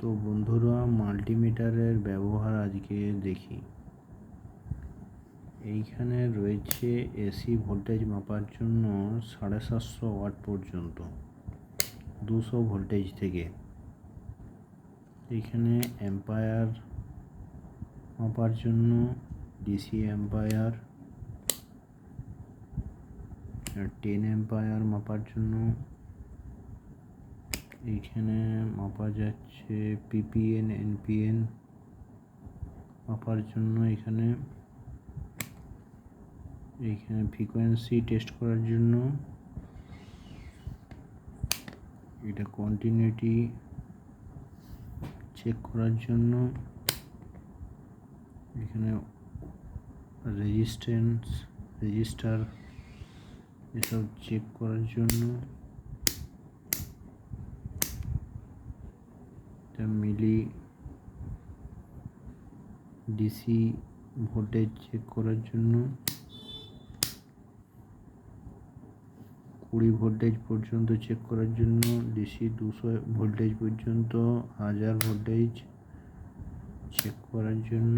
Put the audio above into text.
তো বন্ধুরা, মাল্টিমিটারের ব্যবহার আজকে দেখি। এইখানে রয়েছে এসি ভোল্টেজ মাপার জন্য 750 ওয়াট পর্যন্ত 200 ভোল্টেজ থেকে। এইখানে অ্যাম্পায়ার মাপার জন্য ডিসি অ্যাম্পায়ার, 10 অ্যাম্পায়ার মাপার জন্য এইখানে মাপা যাচ্ছে পিপিএন এনপিএন মাপার জন্য এইখানে ফ্রিকোয়েন্সি টেস্ট করার জন্য, এটা কন্টিনিউটি চেক করার জন্য, এখানে রেজিস্টার এসব চেক করার জন্য, মিলি ডিসি ভোল্টেজ চেক করার জন্য, 20 ভোল্টেজ পর্যন্ত চেক করার জন্য, ডিসি 200 ভোল্টেজ পর্যন্ত 1000 ভোল্টেজ চেক করার জন্য।